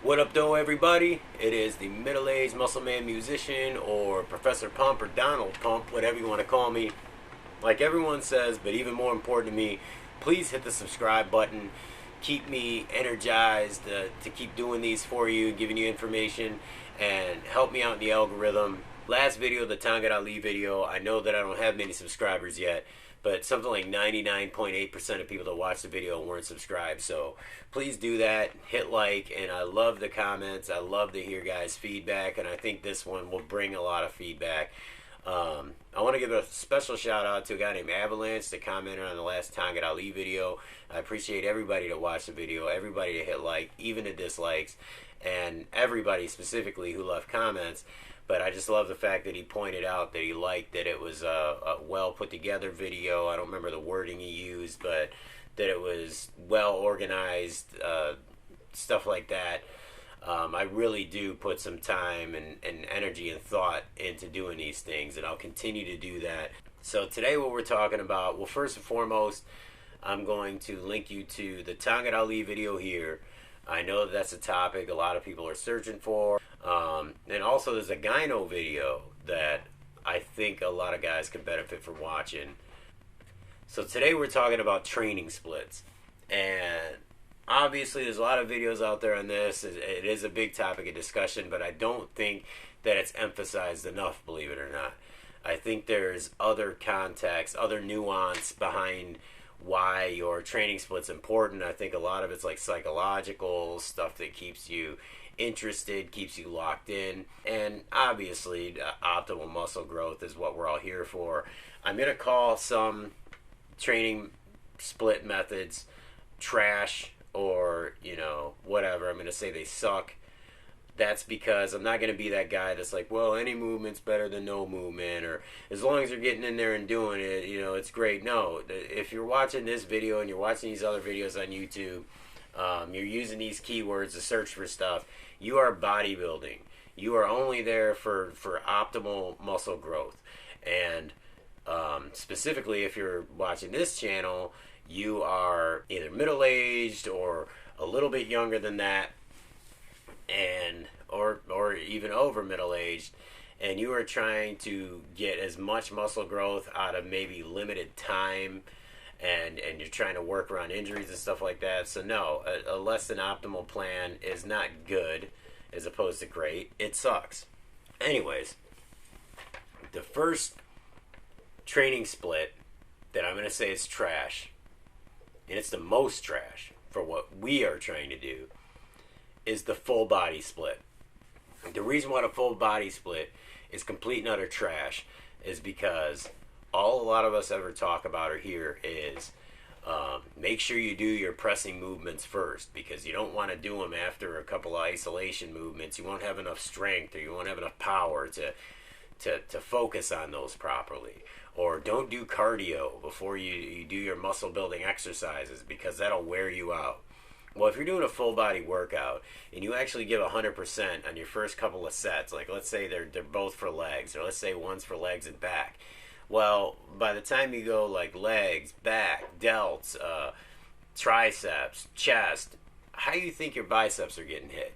What up though, everybody? It is the middle-aged muscle man musician, or Professor Pump, or Donald Pump, whatever you want to call me. Like everyone says, but even more important to me, please hit the subscribe button. Keep me energized to keep doing these for you, giving you information, and help me out in the algorithm. Last video, the Tonga Ali video, I know that I don't have many subscribers yet, but something like 99.8% of people that watched the video weren't subscribed. So please do that, hit like, and I love the comments. I love to hear guys' feedback, and I think this one will bring a lot of feedback. I want to give a special shout out to a guy named Avalanche that commented on the last Tonga Ali video. I appreciate everybody that watched the video, everybody that hit like, even the dislikes, and everybody specifically who left comments. But I just love the fact that he pointed out that he liked that it was a well put together video. I don't remember the wording he used, but that it was well organized, stuff like that. I really do put some time and energy and thought into doing these things, and I'll continue to do that. So today what we're talking about, well, first and foremost, I'm going to link you to the Tonga Ali video here. I know that's a topic a lot of people are searching for. And also there's a gyno video that I think a lot of guys can benefit from watching. So today we're talking about training splits. And obviously there's a lot of videos out there on this. It is a big topic of discussion, but I don't think that it's emphasized enough, believe it or not. I think there's other context, other nuance behind why your training split's important. I think a lot of it's like psychological stuff that keeps you interested, keeps you locked in, and obviously optimal muscle growth is what we're all here for. I'm going to call some training split methods trash, or whatever. I'm going to say they suck. That's because I'm not going to be that guy that's like, well, any movement's better than no movement, or as long as you're getting in there and doing it, it's great. No, if you're watching this video and you're watching these other videos on YouTube, you're using these keywords to search for stuff, you are bodybuilding. You are only there for optimal muscle growth. And specifically, if you're watching this channel, you are either middle-aged or a little bit younger than that, and or even over middle-aged, and you are trying to get as much muscle growth out of maybe limited time, and you're trying to work around injuries and stuff like that. So no, a less than optimal plan is not good as opposed to great. It sucks. Anyways, the first training split that I'm going to say is trash, and it's the most trash for what we are trying to do, is the full body split. The reason why the full body split is complete and utter trash is because all a lot of us ever talk about or hear is make sure you do your pressing movements first, because you don't want to do them after a couple of isolation movements. You won't have enough strength, or you won't have enough power to focus on those properly. Or don't do cardio before you do your muscle building exercises, because that'll wear you out. Well, if you're doing a full body workout and you actually give 100% on your first couple of sets, like let's say they're both for legs, or let's say one's for legs and back. Well, by the time you go like legs, back, delts, triceps, chest, how do you think your biceps are getting hit?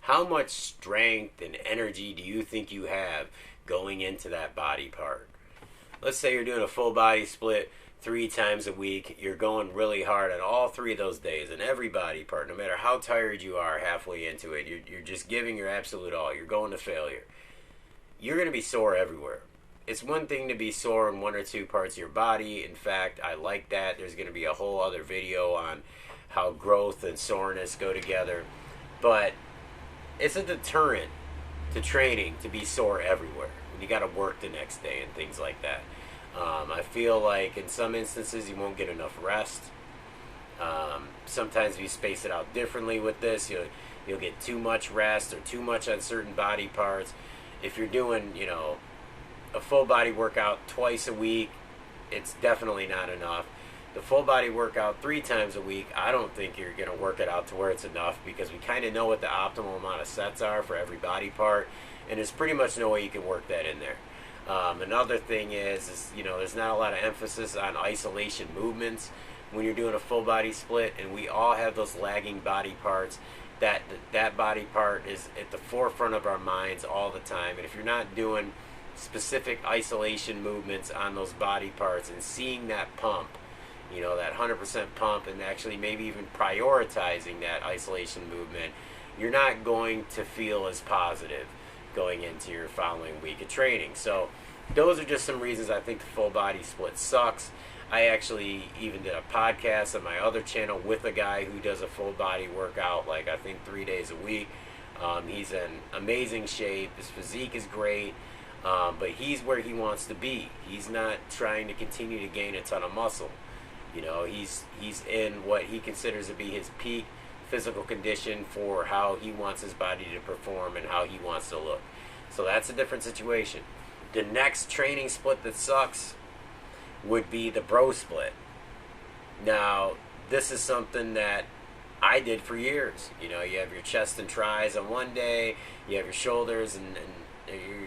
How much strength and energy do you think you have going into that body part? Let's say you're doing a full body split 3 times a week. You're going really hard on all 3 of those days, and every body part, no matter how tired you are halfway into it, you're just giving your absolute all. You're going to failure. You're going to be sore everywhere. It's one thing to be sore in 1 or 2 parts of your body. In fact, I like that. There's going to be a whole other video on how growth and soreness go together. But it's a deterrent to training to be sore everywhere when you got to work the next day and things like that. I feel like in some instances you won't get enough rest. Sometimes if you space it out differently with this, you'll get too much rest or too much on certain body parts. If you're doing, a full body workout twice a week, it's definitely not enough. The full body workout 3 times a week, I don't think you're going to work it out to where it's enough, because we kind of know what the optimal amount of sets are for every body part, and there's pretty much no way you can work that in there. Another thing is there's not a lot of emphasis on isolation movements when you're doing a full body split, and we all have those lagging body parts that body part is at the forefront of our minds all the time. And if you're not doing specific isolation movements on those body parts and seeing that pump, you know, that 100% pump, and actually maybe even prioritizing that isolation movement, you're not going to feel as positive going into your following week of training. So those are just some reasons I think the full body split sucks. I actually even did a podcast on my other channel with a guy who does a full body workout, like I think 3 days a week. He's in amazing shape. His physique is great, but he's where he wants to be. He's not trying to continue to gain a ton of muscle. You know, he's in what he considers to be his peak physical condition for how he wants his body to perform and how he wants to look. So that's a different situation. The next training split that sucks would be the bro split. Now, this is something that I did for years. You know, you have your chest and tris on one day, you have your shoulders and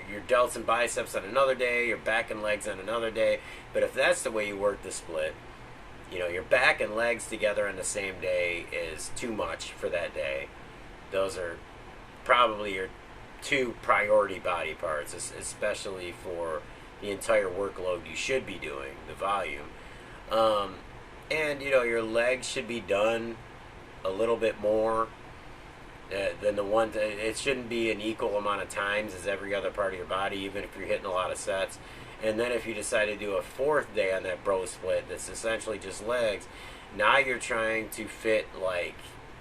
your delts and biceps on another day, your back and legs on another day. But if that's the way you work the split, you know, your back and legs together on the same day is too much for that day. Those are probably your two priority body parts, especially for the entire workload you should be doing, the volume. And, you know, your legs should be done a little bit more than the one. It shouldn't be an equal amount of times as every other part of your body, even if you're hitting a lot of sets. And then if you decide to do a fourth day on that bro split that's essentially just legs, now you're trying to fit, like,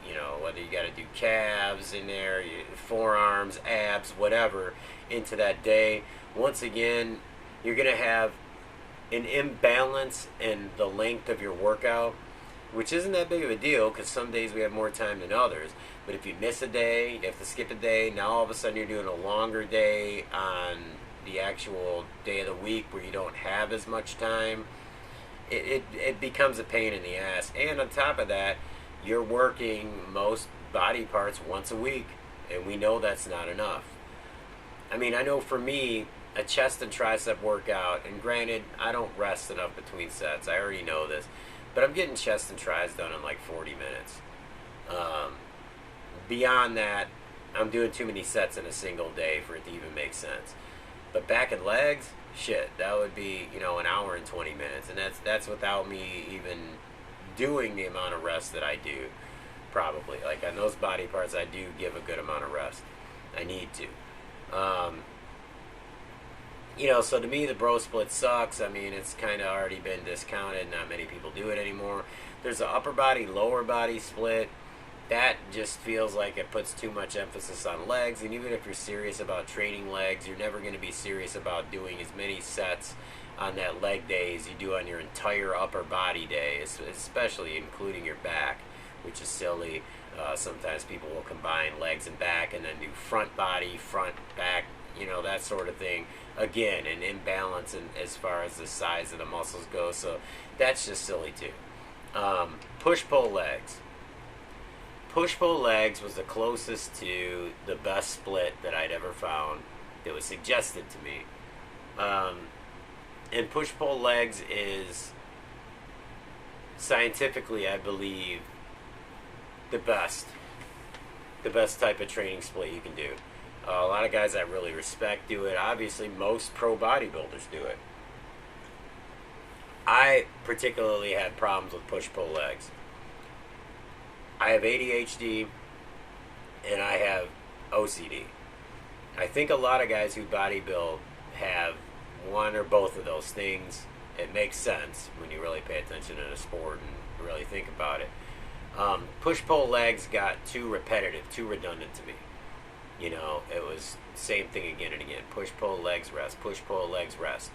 you know, whether you got to do calves in there, forearms, abs, whatever, into that day. Once again, you're going to have an imbalance in the length of your workout, which isn't that big of a deal because some days we have more time than others. But if you miss a day, you have to skip a day, now all of a sudden you're doing a longer day on the actual day of the week where you don't have as much time. It becomes a pain in the ass. And on top of that, you're working most body parts once a week, and we know that's not enough. I mean, I know for me, a chest and tricep workout, and granted, I don't rest enough between sets, I already know this, but I'm getting chest and tris done in like 40 minutes. Beyond that, I'm doing too many sets in a single day for it to even make sense. But back and legs, shit, that would be, you know, an hour and 20 minutes, and that's without me even doing the amount of rest that I do, probably. Like on those body parts, I do give a good amount of rest. I need to. You know, so to me, the bro split sucks. I mean, it's kind of already been discounted. Not many people do it anymore. There's an upper body, lower body split. That just feels like it puts too much emphasis on legs. And even if you're serious about training legs, you're never going to be serious about doing as many sets on that leg day as you do on your entire upper body day, especially including your back, which is silly. Sometimes people will combine legs and back and then do front body, front, back, you know, that sort of thing. Again, an imbalance in, as far as the size of the muscles go, so that's just silly too. Push-pull legs. Push-pull legs was the closest to the best split that I'd ever found that was suggested to me. And push-pull legs is scientifically, I believe, the best type of training split you can do. A lot of guys I really respect do it. Obviously, most pro bodybuilders do it. I particularly had problems with push-pull legs. I have ADHD and I have OCD. I think a lot of guys who bodybuild have one or both of those things. It makes sense when you really pay attention in a sport and really think about it. Push-pull legs got too repetitive, too redundant to me. You know, it was same thing again and again. Push-pull, legs, rest. Push-pull, legs, rest.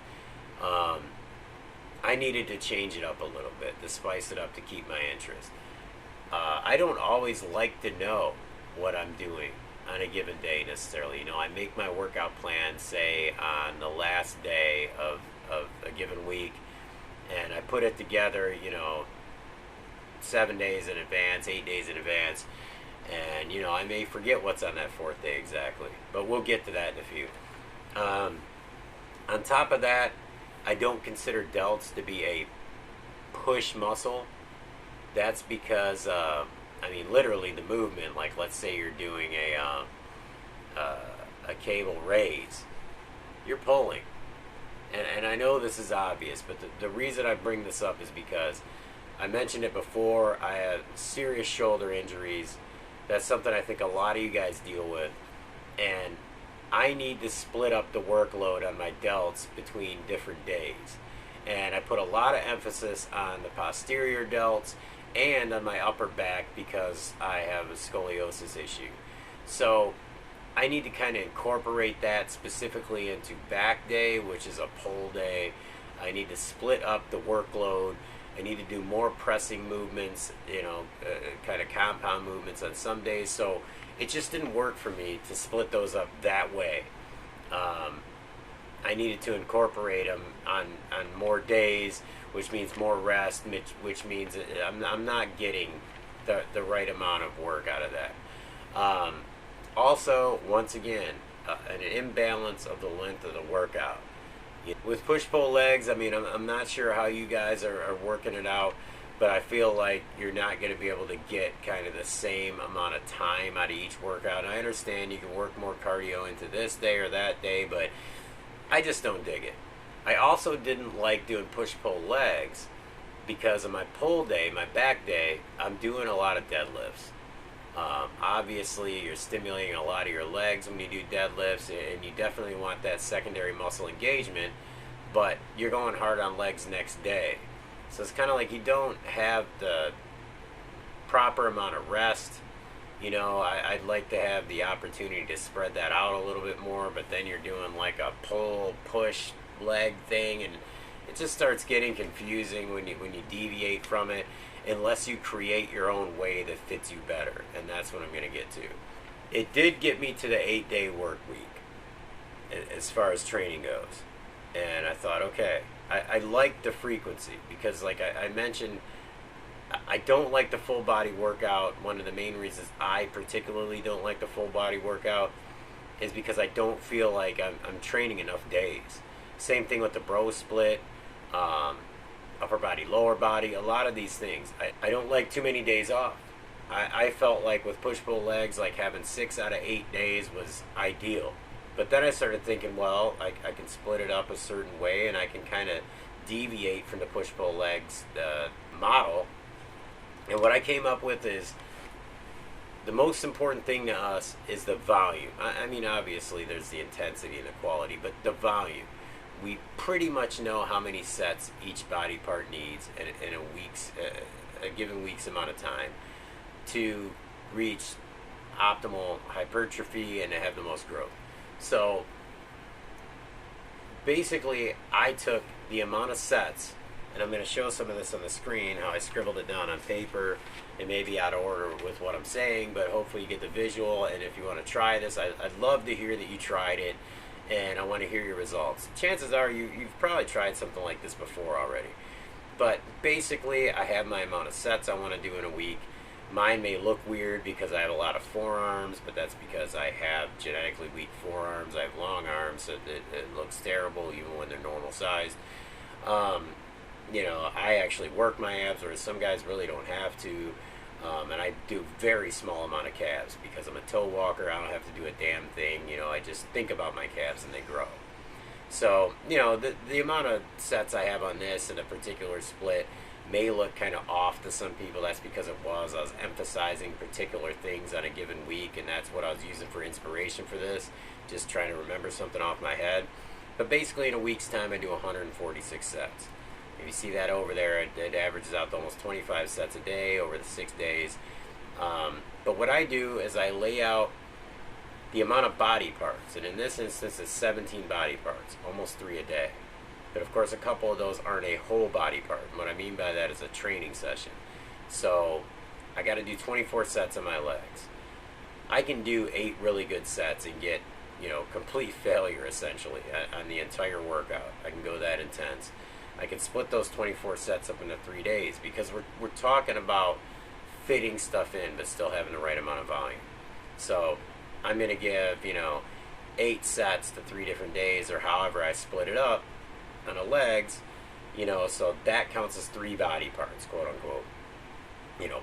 I needed to change it up a little bit, to spice it up, to keep my interest. I don't always like to know what I'm doing on a given day necessarily. You know, I make my workout plan, say, on the last day of a given week, and I put it together, you know, 7 days in advance, 8 days in advance, and, you know, I may forget what's on that fourth day exactly, but we'll get to that in a few. On top of that, I don't consider delts to be a push muscle. That's because I mean, literally the movement. Like, let's say you're doing a cable raise, you're pulling. And I know this is obvious, but the reason I bring this up is because I mentioned it before. I have serious shoulder injuries. That's something I think a lot of you guys deal with. And I need to split up the workload on my delts between different days. And I put a lot of emphasis on the posterior delts and on my upper back because I have a scoliosis issue. So I need to kind of incorporate that specifically into back day, which is a pull day. I need to split up the workload. I need to do more pressing movements, kind of compound movements on some days. So it just didn't work for me to split those up that way. I needed to incorporate them on more days, which means more rest, which means I'm not getting the right amount of work out of that. Also, once again, an imbalance of the length of the workout. With push-pull legs, I mean, I'm not sure how you guys are working it out, but I feel like you're not going to be able to get kind of the same amount of time out of each workout. And I understand you can work more cardio into this day or that day, but I just don't dig it. I also didn't like doing push-pull legs because of my pull day, my back day, I'm doing a lot of deadlifts. Obviously, you're stimulating a lot of your legs when you do deadlifts, and you definitely want that secondary muscle engagement, but you're going hard on legs next day. So it's kind of like you don't have the proper amount of rest. I'd like to have the opportunity to spread that out a little bit more, but then you're doing like a pull, push, leg thing, and it just starts getting confusing when you deviate from it, unless you create your own way that fits you better, and that's what I'm going to get to. It did get me to the 8-day work week as far as training goes, and I thought, okay, I like the frequency because, like I mentioned, I don't like the full body workout. One of the main reasons I particularly don't like the full body workout is because I don't feel like I'm training enough days. Same thing with the bro split, upper body, lower body, a lot of these things. I don't like too many days off. I felt like with push-pull legs, like having 6 out of 8 days was ideal. But then I started thinking, well, I can split it up a certain way, and I can kind of deviate from the push-pull legs model. And what I came up with is the most important thing to us is the volume. I mean, obviously, there's the intensity and the quality, but the volume. We pretty much know how many sets each body part needs in a given week's amount of time to reach optimal hypertrophy and to have the most growth. So basically, I took the amount of sets, and I'm going to show some of this on the screen, how I scribbled it down on paper. It may be out of order with what I'm saying, but hopefully you get the visual, and if you want to try this, I'd love to hear that you tried it, and I want to hear your results. Chances are you've probably tried something like this before already. But basically, I have my amount of sets I want to do in a week. Mine may look weird because I have a lot of forearms, but that's because I have genetically weak forearms. I have long arms, so it looks terrible even when they're normal sized. I actually work my abs, whereas some guys really don't have to. And I do very small amount of calves because I'm a toe walker. I don't have to do a damn thing. I just think about my calves and they grow. So, the amount of sets I have on this in a particular split may look kind of off to some people. That's because I was emphasizing particular things on a given week, and that's what I was using for inspiration for this, just trying to remember something off my head. But basically, in a week's time, I do 146 sets. If you see that over there, it averages out to almost 25 sets a day over the 6 days. But what I do is I lay out the amount of body parts, and in this instance, it's 17 body parts, almost 3 a day. But of course, a couple of those aren't a whole body part. And what I mean by that is a training session. So I got to do 24 sets on my legs. I can do 8 really good sets and get, complete failure essentially on the entire workout. I can go that intense. I can split those 24 sets up into 3 days because we're talking about fitting stuff in but still having the right amount of volume. So I'm going to give, 8 sets to 3 different days, or however I split it up on the legs, so that counts as 3 body parts, quote unquote.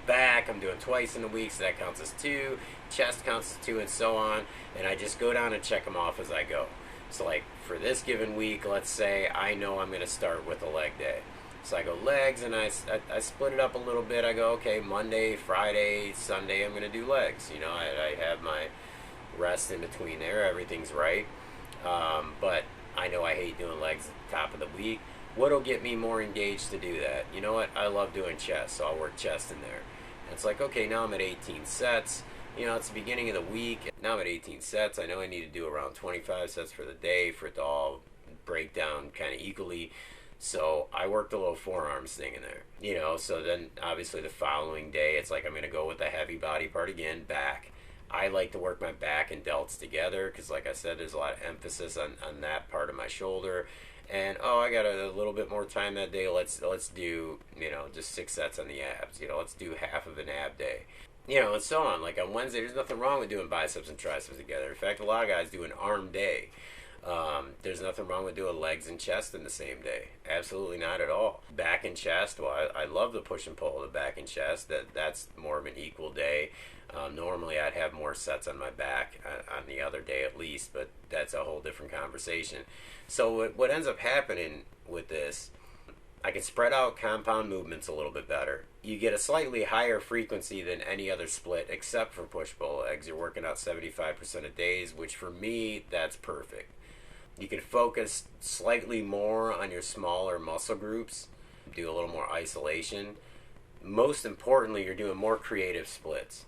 Back, I'm doing twice in a week, so that counts as 2. Chest counts as 2, and so on. And I just go down and check them off as I go. So like for this given week, let's say I know I'm going to start with a leg day. So I go legs, and I split it up a little bit. I go, okay, Monday, Friday, Sunday, I'm going to do legs. I have my rest in between there. Everything's right. But I know I hate doing legs at the top of the week. What'll get me more engaged to do that? You know what? I love doing chest, so I'll work chest in there. And it's like, okay, now I'm at 18 sets. It's the beginning of the week. Now I'm at 18 sets. I know I need to do around 25 sets for the day for it to all break down kind of equally. So I worked a little forearms thing in there. So then obviously the following day, it's like I'm going to go with the heavy body part again, back. I like to work my back and delts together because, like I said, there's a lot of emphasis on that part of my shoulder. And I got a little bit more time that day. Let's do just 6 sets on the abs. Let's do half of an ab day. And so on. Like on Wednesday, there's nothing wrong with doing biceps and triceps together. In fact, a lot of guys do an arm day. There's nothing wrong with doing legs and chest in the same day. Absolutely not at all. Back and chest, well, I love the push and pull of the back and chest. That's more of an equal day. Normally I'd have more sets on my back on the other day at least, but that's a whole different conversation. So what ends up happening with this, I can spread out compound movements a little bit better. You get a slightly higher frequency than any other split except for push-pull legs. You're working out 75% of days, which for me, that's perfect. You can focus slightly more on your smaller muscle groups, do a little more isolation. Most importantly, you're doing more creative splits.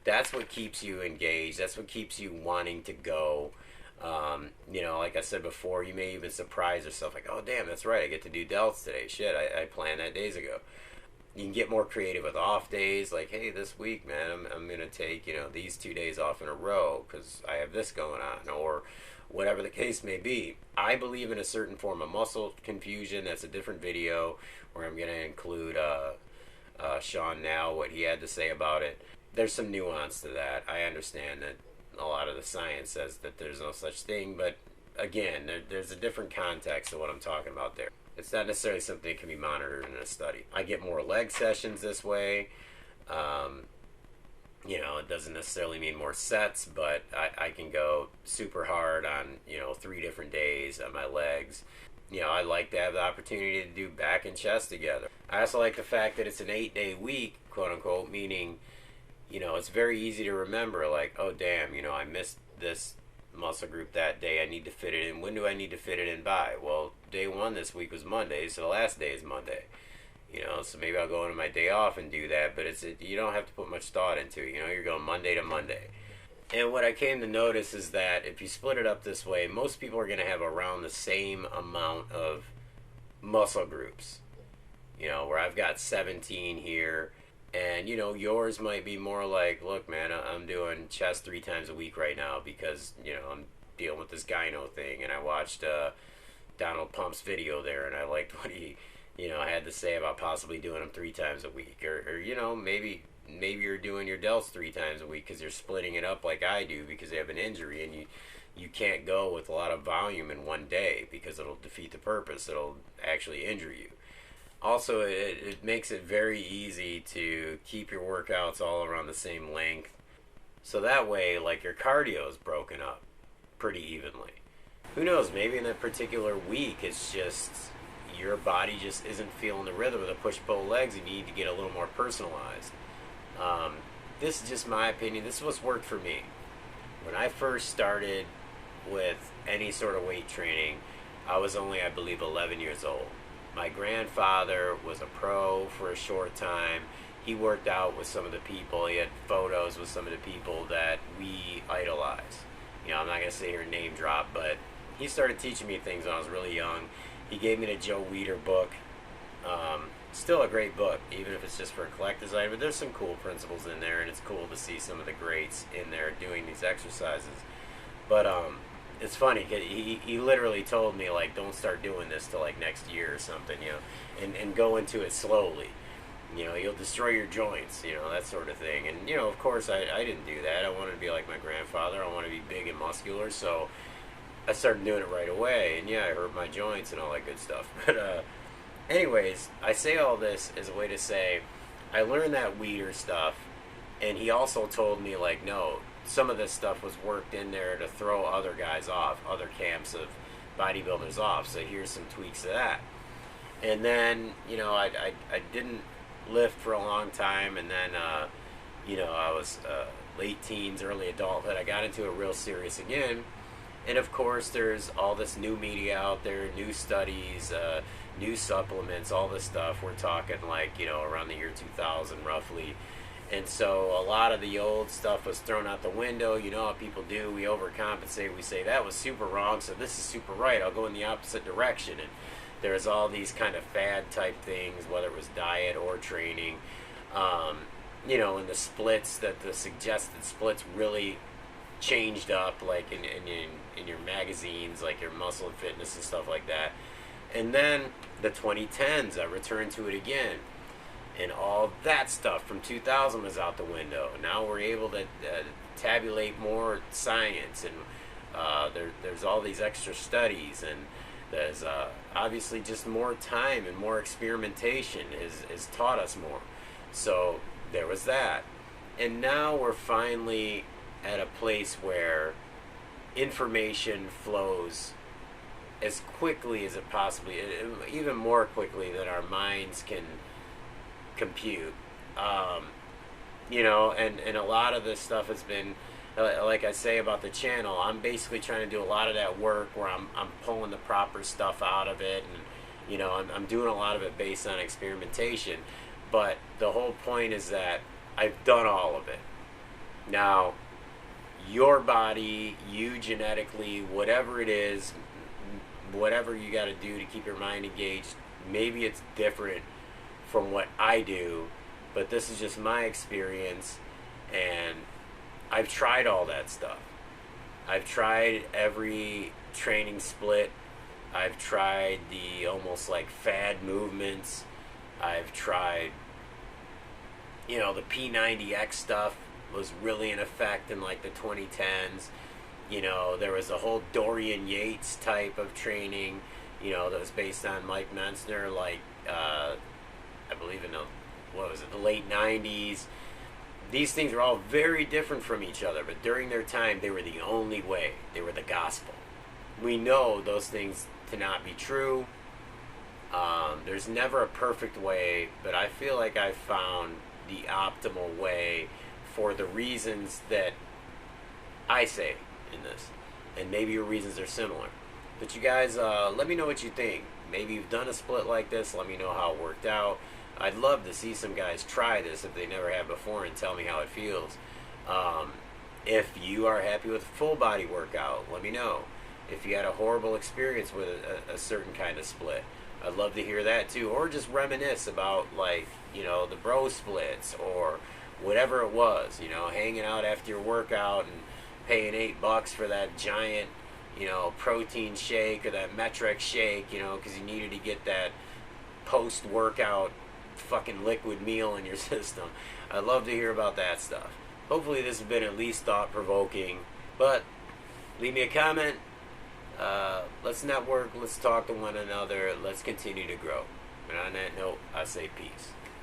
That's what keeps you engaged. That's what keeps you wanting to go. Like I said before, you may even surprise yourself, like, oh, damn, that's right, I get to do delts today. Shit, I planned that days ago. You can get more creative with off days, like, hey, this week, man, I'm going to take, these 2 days off in a row because I have this going on, or whatever the case may be. I believe in a certain form of muscle confusion. That's a different video where I'm going to include Sean now, what he had to say about it. There's some nuance to that. I understand that a lot of the science says that there's no such thing, but again, there's a different context to what I'm talking about there. It's not necessarily something that can be monitored in a study. I get more leg sessions this way. It doesn't necessarily mean more sets, but I can go super hard on, 3 different days on my legs. I like to have the opportunity to do back and chest together. I also like the fact that it's an 8-day week, quote unquote, meaning, it's very easy to remember, like, oh, damn, I missed this muscle group that day. I need to fit it in. When do I need to fit it in by? Well, day 1 this week was Monday, so the last day is Monday. So maybe I'll go into my day off and do that, but you don't have to put much thought into it. You're going Monday to Monday. And what I came to notice is that if you split it up this way, most people are going to have around the same amount of muscle groups. Where I've got 17 here, and yours might be more like, look, man, I'm doing chest 3 times a week right now because I'm dealing with this gyno thing, and I watched Donald Pump's video there, and I liked what he had to say about possibly doing them 3 times a week, or maybe you're doing your delts 3 times a week because you're splitting it up like I do because you have an injury, and you can't go with a lot of volume in one day because it'll defeat the purpose. It'll actually injure you. Also, it makes it very easy to keep your workouts all around the same length. So that way, like, your cardio is broken up pretty evenly. Who knows, maybe in that particular week, it's just your body just isn't feeling the rhythm of the push-pull legs and you need to get a little more personalized. This is just my opinion. This is what's worked for me. When I first started with any sort of weight training, I was only, I believe, 11 years old. My grandfather was a pro for a short time. He worked out with some of the people. He had photos with some of the people that we idolize. I'm not going to sit here and name drop, but he started teaching me things when I was really young. He gave me the Joe Weider book. Still a great book, even if it's just for a collector's item. But there's some cool principles in there, and it's cool to see some of the greats in there doing these exercises. But it's funny, cause he literally told me, like, don't start doing this till like next year or something, and go into it slowly. You'll destroy your joints, that sort of thing. And of course I didn't do that. I wanted to be like my grandfather. I wanted to be big and muscular, so I started doing it right away. And yeah, I hurt my joints and all that good stuff. But anyways, I say all this as a way to say I learned that weeder stuff, and he also told me, like, no, some of this stuff was worked in there to throw other guys off, other camps of bodybuilders off. So here's some tweaks to that. And then, you know, I didn't lift for a long time, and then, you know, I was late teens, early adulthood. I got into it real serious again. And of course, there's all this new media out there, new studies, new supplements, all this stuff. We're talking like, you know, around the year 2000 roughly. And so a lot of the old stuff was thrown out the window. You know how people do. We overcompensate. We say that was super wrong, so this is super right. I'll go in the opposite direction. And there's all these kind of fad type things, whether it was diet or training. You know, and the splits, that the suggested splits really changed up, like in your magazines, like your Muscle and Fitness and stuff like that. And then the 2010s, I returned to it again, and all that stuff from 2000 was out the window. Now we're able to tabulate more science, and there's all these extra studies, and there's obviously just more time and more experimentation is taught us more. So there was that. And now we're finally at a place where information flows as quickly as it possibly, even more quickly than our minds can compute. You know, and a lot of this stuff has been, like I say about the channel, I'm basically trying to do a lot of that work where I'm pulling the proper stuff out of it, and you know, I'm doing a lot of it based on experimentation. But the whole point is that I've done all of it. Now, your body, you genetically, whatever it is, whatever you got to do to keep your mind engaged, maybe it's different from what I do, but this is just my experience, and I've tried all that stuff. I've tried every training split. I've tried the almost like fad movements. I've tried, you know, the P90X stuff was really in effect in like the 2010s. You know, there was a whole Dorian Yates type of training, you know, that was based on Mike Mensner, like, I believe in the late 90s. These things are all very different from each other, but during their time, they were the only way. They were the gospel. We know those things to not be true. There's never a perfect way, but I feel like I've found the optimal way for the reasons that I say in this. And maybe your reasons are similar. But you guys, let me know what you think. Maybe you've done a split like this. Let me know how it worked out. I'd love to see some guys try this if they never have before and tell me how it feels. If you are happy with a full body workout, let me know. If you had a horrible experience with a certain kind of split, I'd love to hear that too. Or just reminisce about, like, you know, the bro splits or whatever it was, you know, hanging out after your workout and paying $8 for that giant, you know, protein shake or that Metrex shake, you know, because you needed to get that post-workout fucking liquid meal in your system. I'd love to hear about that stuff. Hopefully this has been at least thought-provoking, but leave me a comment. Let's network, let's talk to one another, let's continue to grow. And on that note, I say peace.